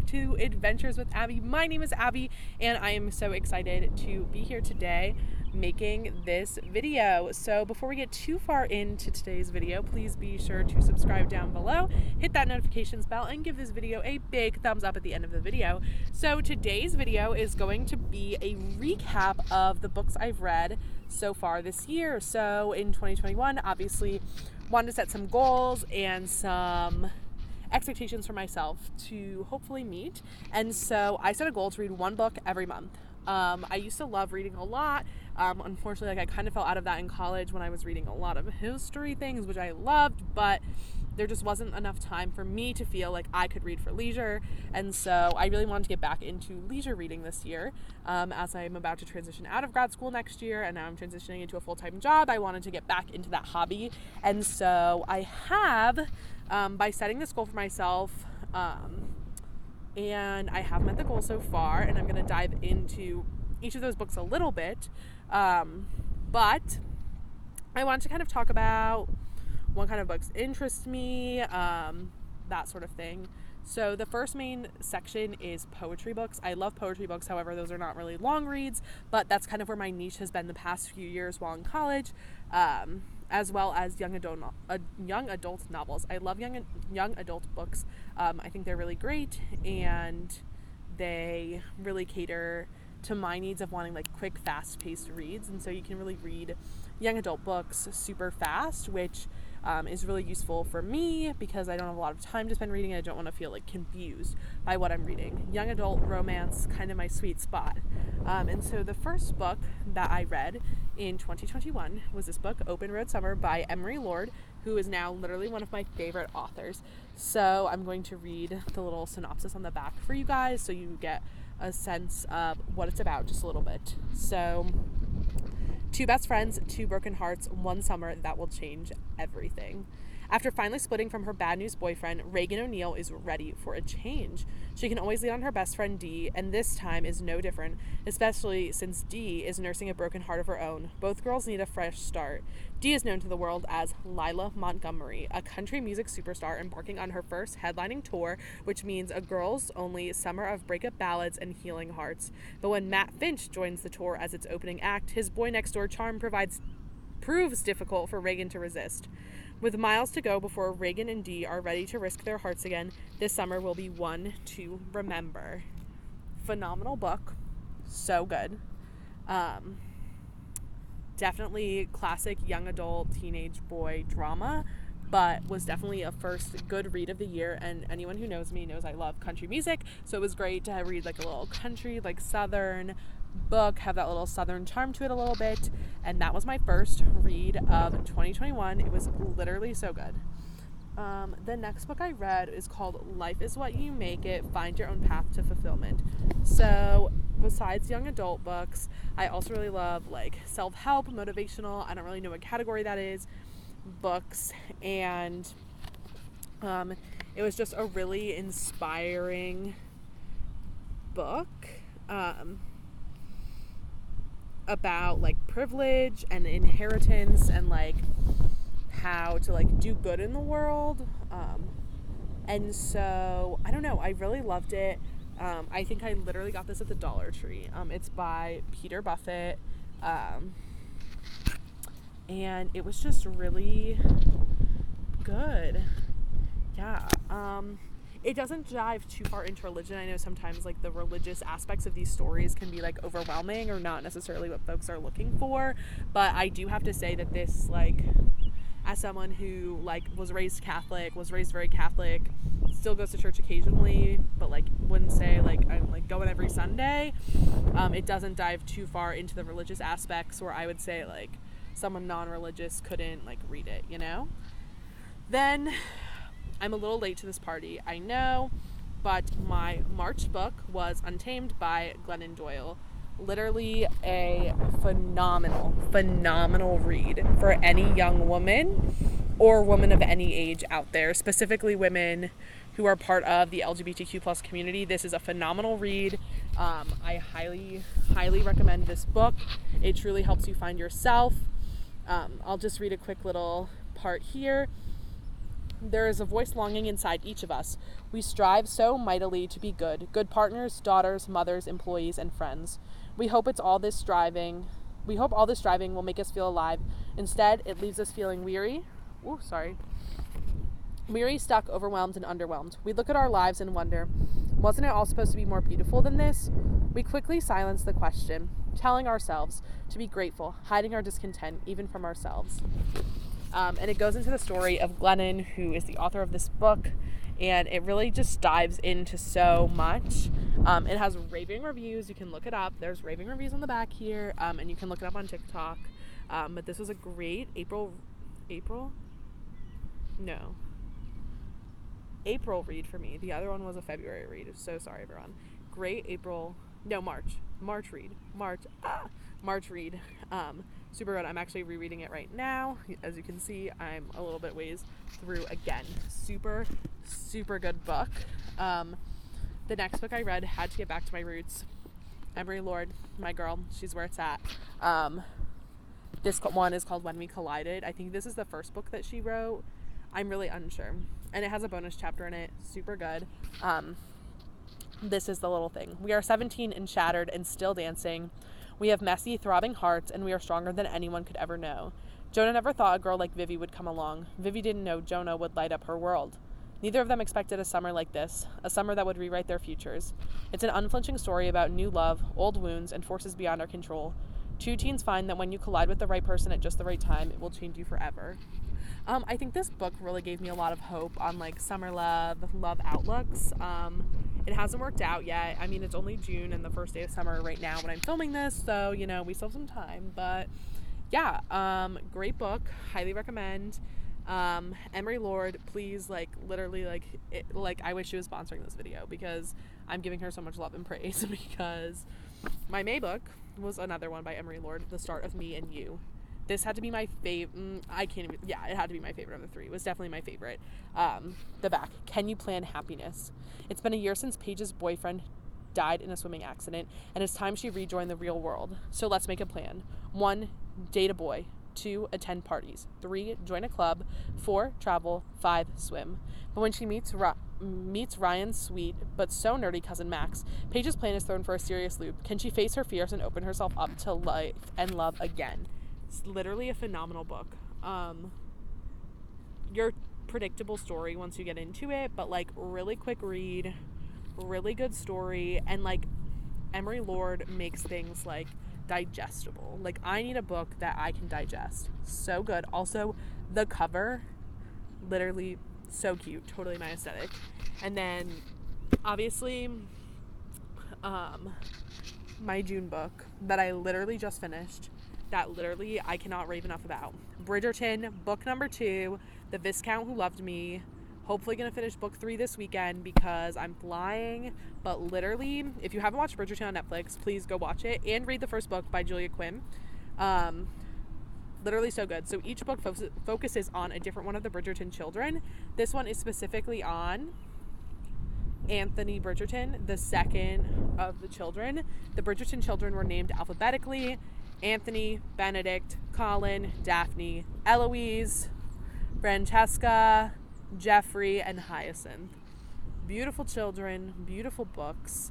back to Adventures with Abby. My name is Abby, and I am so excited to be here today making this video. So before we get too far into today's video, please be sure to subscribe down below, hit that notifications bell, and give this video a big thumbs up at the end of the video. So today's video is going to be a recap of the books I've read so far this year. So in 2021, obviously wanted to set some goals and some expectations for myself to hopefully meet. And so I set a goal to read one book every month. I used to love reading a lot. Unfortunately, I kind of fell out of that in college when I was reading a lot of history things, which I loved, but there just wasn't enough time for me to feel like I could read for leisure. And so I really wanted to get back into leisure reading this year. As I'm about to transition out of grad school next year, and now I'm transitioning into a full-time job, I wanted to get back into that hobby. And so I have, by setting this goal for myself, and I have met the goal so far, and I'm going to dive into each of those books a little bit. But I want to kind of talk about what kind of books interest me, that sort of thing. So the first main section is poetry books. I love poetry books. However, those are not really long reads, but that's kind of where my niche has been the past few years while in college, as well as young adult novels. I love young adult books. I think they're really great, and they really cater to my needs of wanting like quick, fast-paced reads. And so you can really read young adult books super fast, which is really useful for me because I don't have a lot of time to spend reading, and I don't want to feel like confused by what I'm reading. Young adult romance, kind of my sweet spot. And so the first book that I read in 2021 was this book, Open Road Summer by Emery Lord, who is now literally one of my favorite authors. So I'm going to read the little synopsis on the back for you guys so you get a sense of what it's about just a little bit. So, two best friends, two broken hearts, one summer that will change everything. After finally splitting from her bad news boyfriend, Reagan O'Neill is ready for a change. She can always lean on her best friend Dee, and this time is no different, especially since Dee is nursing a broken heart of her own. Both girls need a fresh start. Dee is known to the world as Lila Montgomery, a country music superstar embarking on her first headlining tour, which means a girls-only summer of breakup ballads and healing hearts. But when Matt Finch joins the tour as its opening act, his boy-next-door charm proves difficult for Reagan to resist. With miles to go before Reagan and Dee are ready to risk their hearts again, this summer will be one to remember. Phenomenal book. So good. Definitely classic young adult teenage boy drama, but was definitely a first good read of the year. And anyone who knows me knows I love country music, so it was great to read like a little country, like southern book, have that little southern charm to it a little bit. And that was my first read of 2021. It was literally so good. The next book I read is called Life is What You Make It, Find Your Own Path to Fulfillment. So besides young adult books, I also really love like self-help, motivational, I don't really know what category that is, books. And it was just a really inspiring book about like privilege and inheritance and like how to like do good in the world. And so I don't know, I really loved it. I think I literally got this at the Dollar Tree. It's by Peter Buffett. And it was just really good. Yeah. It doesn't dive too far into religion. I know sometimes like the religious aspects of these stories can be like overwhelming or not necessarily what folks are looking for. But I do have to say that this, like, as someone who like was raised very Catholic, still goes to church occasionally, but like wouldn't say like I'm like going every Sunday. It doesn't dive too far into the religious aspects where I would say like someone non-religious couldn't like read it, you know? Then I'm a little late to this party, I know, but my March book was Untamed by Glennon Doyle. Literally a phenomenal read for any young woman or woman of any age out there, specifically women who are part of the LGBTQ plus community. This is a phenomenal read. I highly recommend this book. It truly helps you find yourself. I'll just read a quick little part here. There is a voice longing inside each of us. We strive so mightily to be good partners, daughters, mothers, employees, and friends. We hope all this striving will make us feel alive. Instead, it leaves us feeling weary, stuck, overwhelmed, and underwhelmed. We look at our lives and wonder, wasn't it all supposed to be more beautiful than this? We quickly silence the question, telling ourselves to be grateful, hiding our discontent even from ourselves. And it goes into the story of Glennon, who is the author of this book, and it really just dives into so much. It has raving reviews. You can look it up. There's raving reviews on the back here, and you can look it up on TikTok. But this was a great April read for me. The other one was a February read. So sorry, everyone. Great March read. Super good. I'm actually rereading it right now. As you can see, I'm a little bit ways through again. Super, super good book. The next book I read, Had to Get Back to My Roots. Emery Lord, my girl, she's where it's at. This one is called When We Collided. I think this is the first book that she wrote. I'm really unsure. And it has a bonus chapter in it. Super good. This is the little thing. We are 17 and shattered and still dancing. We have messy, throbbing hearts, and we are stronger than anyone could ever know. Jonah never thought a girl like Vivi would come along. Vivi didn't know Jonah would light up her world. Neither of them expected a summer like this, a summer that would rewrite their futures. It's an unflinching story about new love, old wounds, and forces beyond our control. Two teens find that when you collide with the right person at just the right time, it will change you forever. I think this book really gave me a lot of hope on like summer love outlooks. It hasn't worked out yet. I mean, it's only June and the first day of summer right now when I'm filming this, so we still have some time. But yeah, great book, highly recommend. Emery Lord, please, literally, I wish she was sponsoring this video because I'm giving her so much love and praise. Because my May book was another one by Emery Lord, The Start of Me and You. This had to be my favorite. It had to be my favorite of the three. It was definitely my favorite. The back. Can you plan happiness? It's been a year since Paige's boyfriend died in a swimming accident, and it's time she rejoined the real world. So let's make a plan. 1, date a boy. 2, attend parties. 3, join a club. 4, travel. 5, swim. But when she meets Ryan's sweet but so nerdy cousin Max, Paige's plan is thrown for a serious loop. Can she face her fears and open herself up to life and love again? It's literally a phenomenal book. Your predictable story once you get into it, but really quick read, really good story, and Emery Lord makes things digestible. I need a book that I can digest. So good. Also, the cover, literally so cute. Totally my aesthetic. And then obviously my June book that I literally just finished, that literally I cannot rave enough about. Bridgerton, book number 2, The Viscount Who Loved Me. Hopefully gonna finish book 3 this weekend because I'm flying. But literally, if you haven't watched Bridgerton on Netflix, please go watch it and read the first book by Julia Quinn. Literally so good. So each book focuses on a different one of the Bridgerton children. This one is specifically on Anthony Bridgerton, the second of the children. The Bridgerton children were named alphabetically: Anthony, Benedict, Colin, Daphne, Eloise, Francesca, Jeffrey, and Hyacinth. Beautiful children, beautiful books.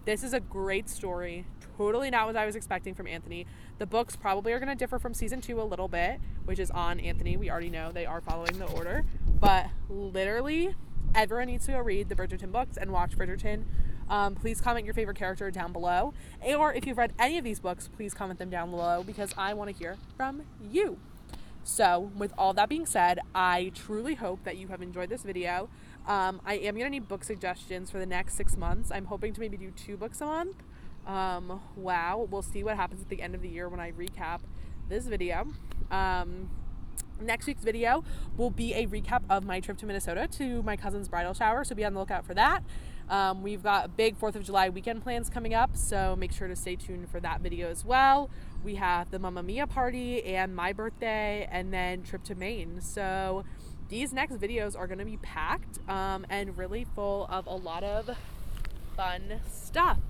This is a great story. Totally not what I was expecting from Anthony. The books probably are going to differ from season 2 a little bit, which is on Anthony. We already know they are following the order. But literally, everyone needs to go read the Bridgerton books and watch Bridgerton. Please comment your favorite character down below. Or if you've read any of these books, please comment them down below because I want to hear from you. So with all that being said, I truly hope that you have enjoyed this video. I am going to need book suggestions for the next 6 months. I'm hoping to maybe do 2 books a month. Wow. We'll see what happens at the end of the year when I recap this video. Next week's video will be a recap of my trip to Minnesota to my cousin's bridal shower, so be on the lookout for that. We've got big 4th of July weekend plans coming up, so make sure to stay tuned for that video as well. We have the Mamma Mia party and my birthday, and then trip to Maine. So these next videos are going to be packed and really full of a lot of fun stuff.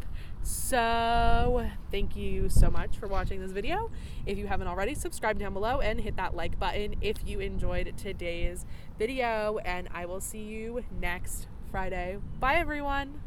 So thank you so much for watching this video. If you haven't already, subscribe down below and hit that like button if you enjoyed today's video, and I will see you next Friday. Bye everyone.